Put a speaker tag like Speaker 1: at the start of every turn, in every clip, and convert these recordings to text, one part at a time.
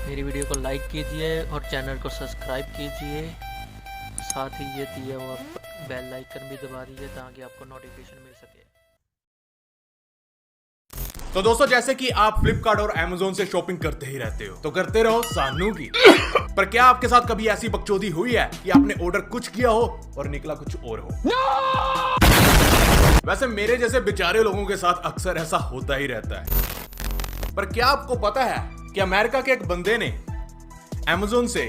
Speaker 1: मेरी वीडियो को लाइक कीजिए और चैनल को सब्सक्राइब कीजिए। साथ ही ये दिया हुआ बेल आइकन भी दबा दीजिए ताकि आपको नोटिफिकेशन मिल सके।
Speaker 2: तो दोस्तों, जैसे कि आप फ्लिपकार्ट और अमेज़न से शॉपिंग करते ही रहते हो, तो करते रहो सानू की। पर क्या आपके साथ कभी ऐसी बकचोदी हुई है कि आपने ऑर्डर कुछ किया हो और निकला कुछ और हो? वैसे मेरे जैसे बेचारे लोगों के साथ अक्सर ऐसा होता ही रहता है। पर क्या आपको पता है कि अमेरिका के एक बंदे ने अमेज़न से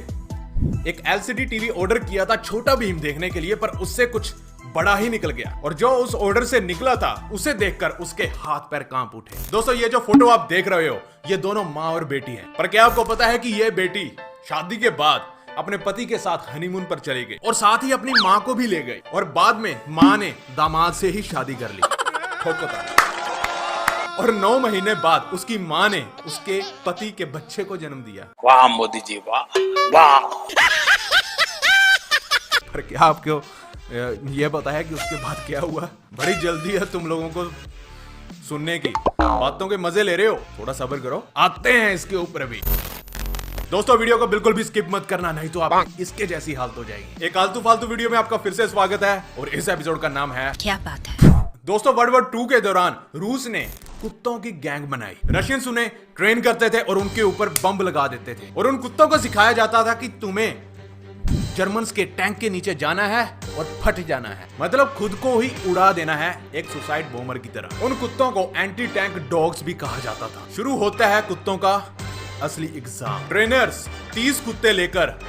Speaker 2: एक एलसीडी टीवी ऑर्डर किया था छोटा भीम देखने के लिए, पर उससे कुछ बड़ा ही निकल गया। और जो उस ऑर्डर से निकला था उसे देखकर उसके हाथ पैर कांप उठे। दोस्तों, ये जो फोटो आप देख रहे हो, ये दोनों माँ और बेटी हैं। पर क्या आपको पता है कि ये बेटी शादी के बाद अपने पति के साथ हनीमून पर चली गई और साथ ही अपनी माँ को भी ले गई, और बाद में माँ ने दामाद से ही शादी कर ली। और 9 महीने बाद उसकी माँ ने उसके पति के बच्चे को जन्म दिया।
Speaker 3: वाह मोदी जी, वाह वाह।
Speaker 2: पर क्या आपको ये पता है कि उसके बाद क्या हुआ? बड़ी जल्दी है तुम लोगों को सुनने की। बातों के मजे ले रहे हो, थोड़ा सब्र करो, आते हैं इसके ऊपर भी। दोस्तों, वीडियो को बिल्कुल भी स्किप मत करना, नहीं तो आप इसके जैसी हालत हो जाएगी। एक आलतू फालतू वीडियो में आपका फिर से स्वागत है और इस एपिसोड का नाम है
Speaker 4: क्या बात है।
Speaker 2: दोस्तों, वर्ल्ड वॉर 2 के दौरान रूस ने कुत्तों की गैंग बनाई। रशियंस उन्हें ट्रेन करते थे और उनके ऊपर बम लगा देते थे, और उन कुत्तों को सिखाया जाता था कि तुम्हें जर्मन्स के टैंक के नीचे जाना है और फट जाना है, मतलब खुद को ही उड़ा देना है, एक सुसाइड बॉम्बर की तरह। उन कुत्तों को एंटी टैंक डॉग्स भी कहा जाता था। शुरू होता है कुत्तों का असली एग्जाम। ट्रेनर्स 30 कुत्ते लेकर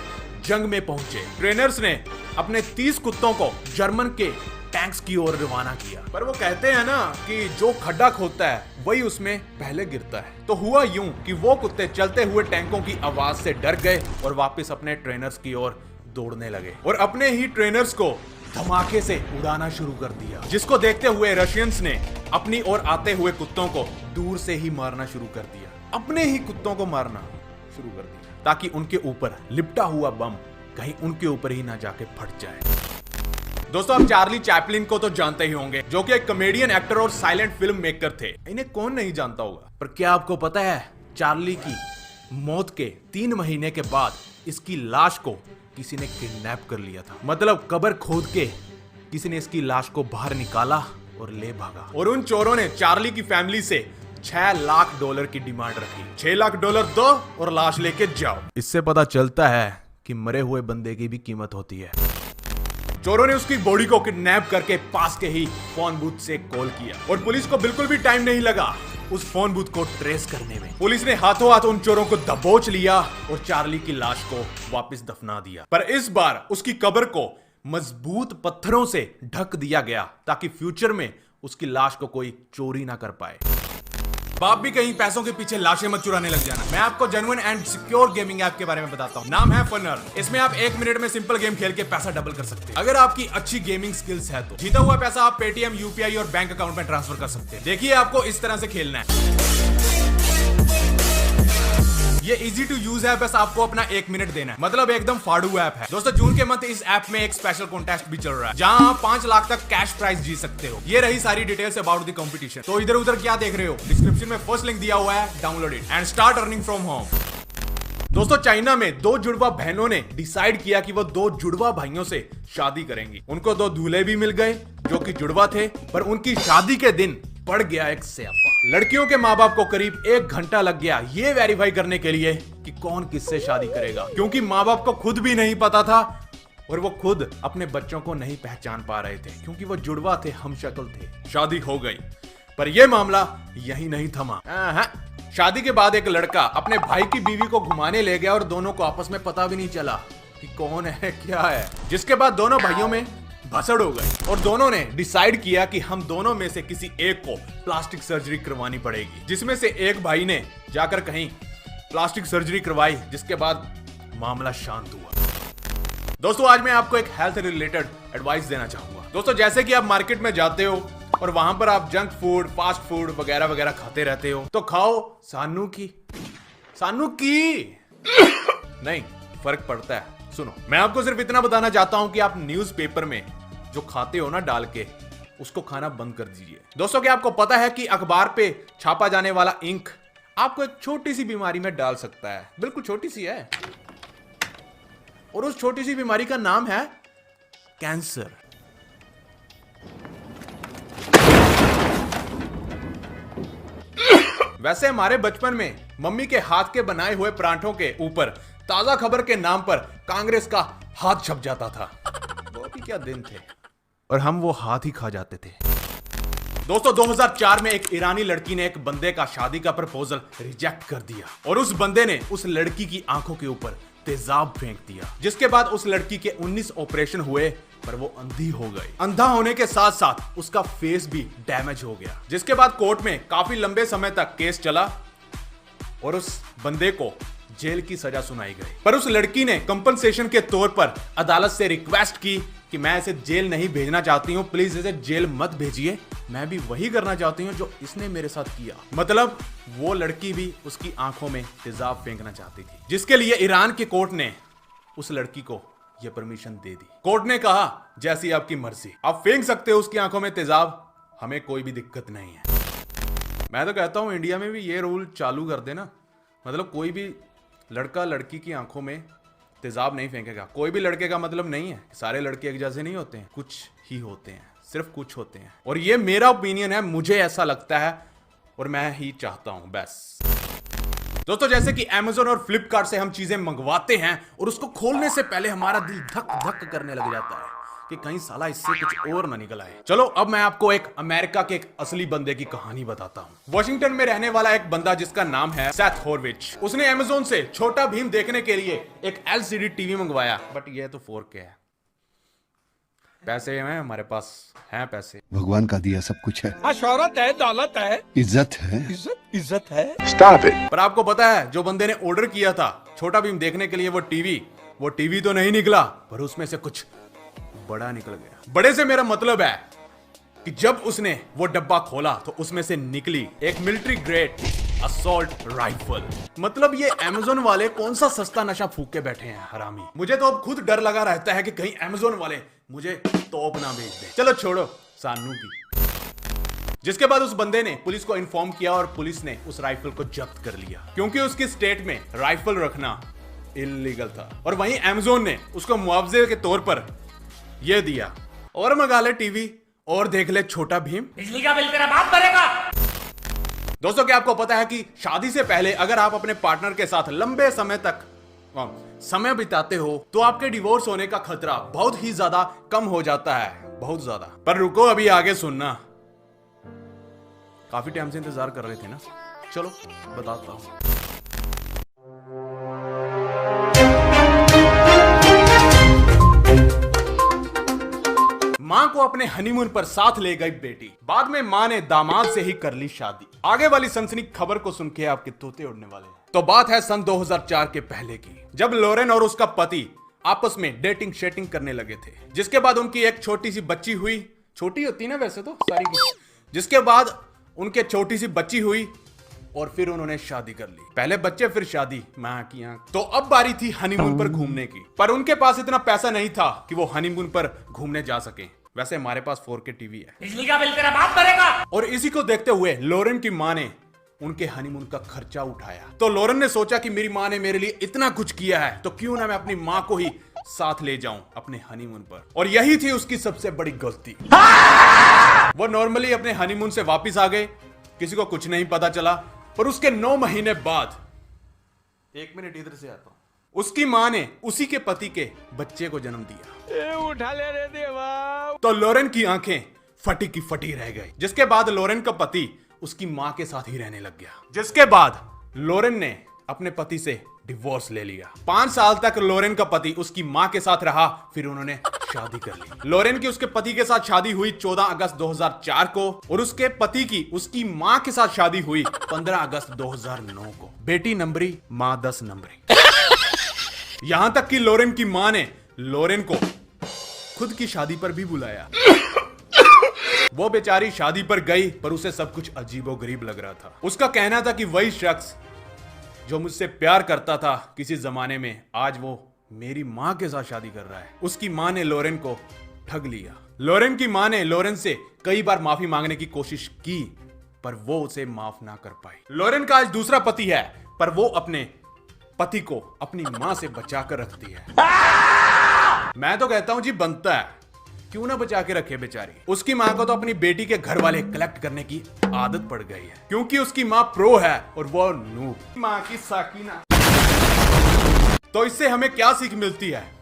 Speaker 2: जंग में पहुंचे। ट्रेनर्स ने अपने 30 कुत्तों को जर्मन के टैंक्स की ओर रवाना किया। पर वो कहते हैं ना कि जो खड्डा खोदता है वही उसमें पहले गिरता है। तो हुआ यूं कि वो कुत्ते चलते हुए टैंकों की आवाज से डर गए और वापस अपने ट्रेनर्स की ओर दौड़ने लगे, और अपने ही ट्रेनर्स को धमाके से उड़ाना शुरू कर दिया, जिसको देखते हुए रशियंस ने अपनी ओर आते हुए कुत्तों को दूर से ही मारना शुरू कर दिया। अपने ही कुत्तों को मारना शुरू कर दिया ताकि उनके ऊपर लिपटा हुआ बम कहीं उनके ऊपर ही ना जाके फट जाए। दोस्तों, आप चार्ली चैपलिन को तो जानते ही होंगे, जो कि एक कॉमेडियन, एक्टर और साइलेंट फिल्म मेकर थे। इन्हें कौन नहीं जानता होगा। पर क्या आपको पता है, चार्ली की मौत के 3 महीने के बाद इसकी लाश को किसी ने किडनैप कर लिया था। मतलब कब्र खोद के किसी ने इसकी लाश को बाहर निकाला और ले भागा। और उन चोरों ने चार्ली की फैमिली से $6 लाख की डिमांड रखी। $6 लाख दो और लाश लेके जाओ। इससे पता चलता है कि मरे हुए बंदे की भी कीमत होती है। चोरों ने उसकी बॉडी को किडनैप करके पास के ही फोन बूथ से कॉल किया, और पुलिस को बिल्कुल भी टाइम नहीं लगा उस फोन बूथ को ट्रेस करने में। पुलिस ने हाथों हाथ उन चोरों को दबोच लिया और चार्ली की लाश को वापस दफना दिया। पर इस बार उसकी कब्र को मजबूत पत्थरों से ढक दिया गया ताकि फ्यूचर में उसकी लाश को कोई चोरी ना कर पाए। बाप भी कहीं पैसों के पीछे लाशें मत चुराने लग जाना। मैं आपको genuine and secure gaming app के बारे में बताता हूँ। नाम है फनर। इसमें आप 1 मिनट में सिंपल गेम खेल के पैसा डबल कर सकते हैं। अगर आपकी अच्छी गेमिंग स्किल्स है तो जीता हुआ पैसा आप पेटीएम, यूपीआई और बैंक अकाउंट में ट्रांसफर कर सकते हैं। देखिए, आपको इस तरह से खेलना है। ये इजी टू यूज है, बस आपको अपना 1 मिनट देना है, मतलब एकदम फाड़ू ऐप है। दोस्तों, जून के मंथ इस ऐप में एक स्पेशल कॉन्टेस्ट भी चल रहा है, जहां आप 5 लाख तक कैश प्राइज जीत सकते हो। ये रही सारी डिटेल्स अबाउट द कंपटीशन। तो इधर उधर क्या देख रहे हो, डिस्क्रिप्शन में फर्स्ट लिंक दिया हुआ है, download it and start earning from home. दोस्तों, चाइना में 2 जुड़वा बहनों ने डिसाइड किया कि वो 2 जुड़वा भाइयों से शादी करेंगी। उनको 2 दूल्हे भी मिल गए जो कि जुड़वा थे, पर उनकी शादी के दिन पड़ गया एक स्यापा। लड़कियों के माँ बाप को करीब 1 घंटा लग गया ये वेरीफाई करने के लिए कि कौन किससे शादी करेगा, क्योंकि माँ बाप को खुद भी नहीं पता था और वो खुद अपने बच्चों को नहीं पहचान पा रहे थे, क्योंकि वो जुड़वा थे, हमशक्ल थे। शादी हो गई, पर यह मामला यही नहीं थमा। शादी के बाद एक लड़का अपने भाई की बीवी को घुमाने ले गया और दोनों को आपस में पता भी नहीं चला कि कौन है क्या है, जिसके बाद दोनों भाइयों में भसड़ हो गई और दोनों ने डिसाइड किया कि हम दोनों में से किसी एक को प्लास्टिक सर्जरी करवानी पड़ेगी, जिसमें से एक भाई ने जाकर कहीं प्लास्टिक सर्जरी करवाई, जिसके बाद मामला शांत हुआ। दोस्तों, आज मैं आपको एक हेल्थ रिलेटेड एडवाइस देना चाहूंगा। दोस्तों, जैसे कि आप मार्केट में जाते हो और वहां पर आप जंक फूड, फास्ट फूड वगैरह वगैरह खाते रहते हो, तो खाओ सानू की नहीं, फर्क पड़ता है। सुनो, मैं आपको सिर्फ इतना बताना चाहता हूं कि आप न्यूज़पेपर में जो खाते हो ना डाल के, उसको खाना बंद कर दीजिए। दोस्तों, क्या आपको पता है कि अखबार पे छापा जाने वाला इंक आपको एक छोटी सी बीमारी में डाल सकता है, बिल्कुल छोटी सी है, और उस छोटी सी बीमारी का नाम है कैंसर। वैसे हमारे बचपन में मम्मी के हाथ के बनाए हुए परांठों के ऊपर ताजा खबर के नाम पर कांग्रेस का हाथ छप जाता था। वो भी क्या दिन थे, और हम वो हाथ ही खा जाते थे। दोस्तों 2004 में एक ईरानी लड़की ने एक बंदे का शादी का प्रपोजल रिजेक्ट कर दिया, और उस बंदे ने उस लड़की की आंखों के ऊपर तेजाब फेंक दिया, जिसके बाद उस लड़की के 19 ऑपरेशन हुए, पर वो अंधी हो गई। अंधा होने के साथ साथ उसका फेस भी डैमेज हो गया, जिसके बाद कोर्ट में काफी लंबे समय तक केस चला और उस बंदे को जेल की सजा सुनाई गई। पर उस लड़की ने कंपनसेशन के तौर पर अदालत से रिक्वेस्ट की कि मैं इसे जेल नहीं भेजना चाहती हूँ, प्लीज इसे जेल मत भेजिए, मैं भी वही करना चाहती हूँ जो इसने मेरे साथ किया। मतलब वो लड़की भी उसकी आंखों में तेजाब फेंकना चाहती थी, जिसके लिए ईरान की कोर्ट ने उस लड़की को यह परमिशन दे दी। कोर्ट ने कहा जैसी आपकी मर्जी, आप फेंक सकते हो उसकी आंखों में तेजाब, हमें कोई भी दिक्कत नहीं है। मैं तो कहता हूं इंडिया में भी ये रूल चालू कर देना, मतलब कोई भी लड़का लड़की की आंखों में तेजाब नहीं फेंकेगा। कोई भी लड़के का मतलब नहीं है, सारे लड़के एक जैसे नहीं होते हैं, कुछ ही होते हैं, सिर्फ कुछ होते हैं। और ये मेरा ओपिनियन है, मुझे ऐसा लगता है और मैं ही चाहता हूं बस। दोस्तों जैसे कि Amazon और Flipkart से हम चीजें मंगवाते हैं और उसको खोलने से पहले हमारा दिल धक धक करने लग जाता है कि कहीं साला इससे कुछ और ना निकल आए। चलो अब मैं आपको एक अमेरिका के एक असली बंदे की कहानी बताता हूँ। वॉशिंगटन में रहने वाला एक बंदा जिसका नाम है सेथ हॉर्विच, उसने Amazon से छोटा भीम देखने के लिए एक LCD टीवी मंगवाया, बट ये तो 4K है। पैसे हैं हमारे पास, हैं पैसे,
Speaker 4: भगवान का दिया सब कुछ है,
Speaker 3: शौहरत है, दौलत है,
Speaker 4: इज्जत है,
Speaker 3: इज्जत है।
Speaker 2: पर आपको पता है जो बंदे ने ऑर्डर किया था छोटा भीम देखने के लिए वो टीवी तो नहीं निकला, पर उसमें से कुछ बड़ा निकल गया। बड़े से मेरा मतलब है कि जब उसने वो डब्बा खोला तो उसमें से निकली एक मिलिट्री ग्रेड असॉल्ट राइफल। मतलब ये Amazon वाले कौन सा सस्ता नशा फूक के बैठे हैं हरामी। मुझे तो अब खुद डर लगा रहता है कि कहीं Amazon वाले मुझे तोप ना भेज दे। चलो छोड़ो सानू की। जिसके बाद उस बंदे ने पुलिस को इन्फॉर्म किया और पुलिस ने उस राइफल को जब्त कर लिया, क्योंकि उसकी स्टेट में राइफल रखना इलीगल था। और वहीं Amazon ने उसको मुआवजे के तौर पर यह दिया, और मंगा ले टीवी और देख ले छोटा भीम,
Speaker 3: बिजली का बिल तेरा बाप भरेगा।
Speaker 2: दोस्तों क्या आपको पता है कि शादी से पहले अगर आप अपने पार्टनर के साथ लंबे समय तक समय बिताते हो तो आपके डिवोर्स होने का खतरा बहुत ही ज्यादा कम हो जाता है, बहुत ज्यादा। पर रुको अभी आगे सुनना, काफी टाइम से इंतजार कर रहे थे ना, चलो बताता हूं। मां को अपने हनीमून पर साथ ले गई बेटी, बाद में मां ने दामाद से ही कर ली शादी। आगे वाली सनसनी खबर को सुन के आपके तोते उड़ने वाले हैं। तो बात है सन 2004 के पहले की, जब लोरेन और उसका पति आपस में डेटिंग शेटिंग करने लगे थे, जिसके बाद उनकी एक छोटी सी बच्ची हुई, छोटी होती ना वैसे तो सारी की, जिसके बाद उनके छोटी सी बच्ची हुई और फिर उन्होंने शादी कर ली। पहले बच्चे फिर शादी, मां की आंख। तो अब बारी थी हनीमून पर घूमने की, पर उनके पास इतना पैसा नहीं था कि वो हनीमून पर घूमने जा सके। वैसे हमारे पास 4K टीवी है,
Speaker 3: बिजली का बिल तेरा बाप भरेगा।
Speaker 2: और इसी को देखते हुए लोरेन की मां ने उनके हनीमून का खर्चा उठाया। तो लोरेन ने सोचा कि मेरी मां ने मेरे लिए इतना कुछ किया है तो क्यों ना मैं अपनी मां को ही साथ ले जाऊं अपने हनीमून पर। और यही थी उसकी सबसे बड़ी गलती। वो नॉर्मली अपने हनीमून से वापस आ गए, किसी को कुछ नहीं पता चला। पर उसके 9 महीने बाद, 1 मिनट इधर से आता हूं, उसकी मां ने उसी के पति के बच्चे को जन्म दिया।
Speaker 3: उठा ले रे देवा।
Speaker 2: तो लोरेन की आंखें फटी की फटी रह गई, जिसके बाद लोरेन का पति उसकी मां के साथ ही रहने लग गया। जिसके बाद लोरेन ने अपने पति से डिवोर्स ले लिया। 5 साल तक लोरेन का पति उसकी मां के साथ रहा, फिर उन्होंने शादी कर ली। लोरेन की उसके पति के साथ शादी हुई 14 अगस्त 2004 को, और उसके पति की उसकी मां के साथ शादी हुई 15 अगस्त 2009 को। बेटी नंबरी, मां 10 नंबरी। यहां तक कि लोरेन की मां ने लोरेन को खुद की शादी पर भी बुलाया। वो बेचारी शादी पर गई, पर उसे सब कुछ अजीबोगरीब लग रहा था। उसका कहना था कि वही शख्स जो मुझसे प्यार करता था किसी जमाने में, आज वो मेरी मां के साथ शादी कर रहा है। उसकी मां ने लोरेन को ठग लिया। लोरेन की मां ने लोरेन से कई बार माफी मांगने की कोशिश की, पर वो उसे माफ ना कर पाई। लॉरेन का आज दूसरा पति है, पर वो अपने पति को अपनी मां से बचा कर रखती है। मैं तो कहता हूं जी बनता है, क्यों ना बचा के रखे बेचारी। उसकी मां को तो अपनी बेटी के घर वाले कलेक्ट करने की आदत पड़ गई है, क्योंकि उसकी मां प्रो है और वो नूब। मां की साकीना। तो इससे हमें क्या सीख मिलती है?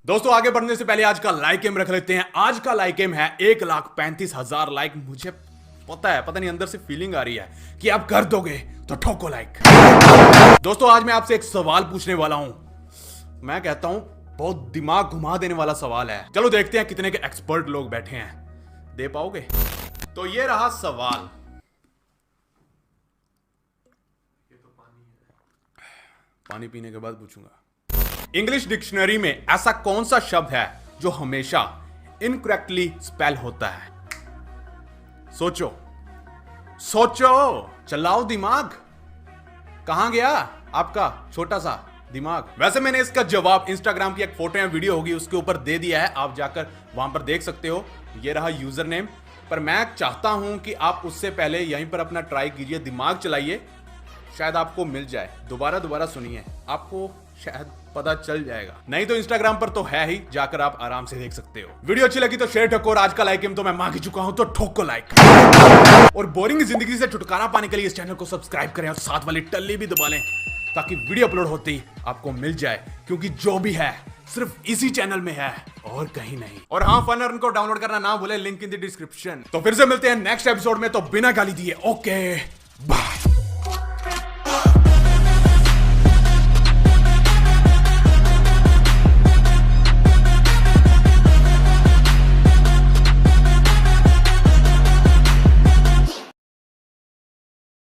Speaker 2: दोस्तों आगे बढ़ने से पहले आज का लाइक एम रख लेते हैं। आज का लाइक एम है 1,35,000 लाइक। मुझे पता है, पता नहीं अंदर से फीलिंग आ रही है कि आप कर दोगे तो ठोको लाइक। दोस्तों आज मैं आपसे एक सवाल पूछने वाला हूं। मैं कहता हूं बहुत दिमाग घुमा देने वाला सवाल है। चलो देखते हैं कितने के एक्सपर्ट लोग बैठे हैं। दे पाओगे? तो ये रहा सवाल। पानी पीने के बाद पूछूंगा। इंग्लिश डिक्शनरी में ऐसा कौन सा शब्द है जो हमेशा इनकरेक्टली स्पेल होता है? सोचो सोचो, चलाओ दिमाग। कहां गया आपका छोटा सा दिमाग? वैसे मैंने इसका जवाब इंस्टाग्राम की एक फोटो या वीडियो होगी उसके ऊपर दे दिया है, आप जाकर वहां पर देख सकते हो। ये रहा यूजर नेम। पर मैं चाहता हूं कि आप उससे पहले यहीं पर अपना ट्राई कीजिए, दिमाग चलाइए, शायद आपको मिल जाए। दोबारा सुनिए, आपको शायद पता चल जाएगा। नहीं तो इंस्टाग्राम पर तो है ही, जाकर आप आराम से देख सकते हो। वीडियो अच्छी लगी तो शेयर ठोको, और आज का लाइक तो मैं मांग ही चुका हूं, तो ठोको लाइक। और बोरिंग जिंदगी से छुटकारा पाने के लिए इस चैनल को सब्सक्राइब करें और साथ वाली टल्ली भी दबा लें, ताकि वीडियो अपलोड होते ही आपको मिल जाए, क्योंकि जो भी है सिर्फ इसी चैनल में है और कहीं नहीं। और हाँ, फन अर्न को डाउनलोड करना ना भूले, लिंक इन द डिस्क्रिप्शन। तो फिर से मिलते हैं नेक्स्ट एपिसोड में, तो बिना गाली दिए ओके बाय।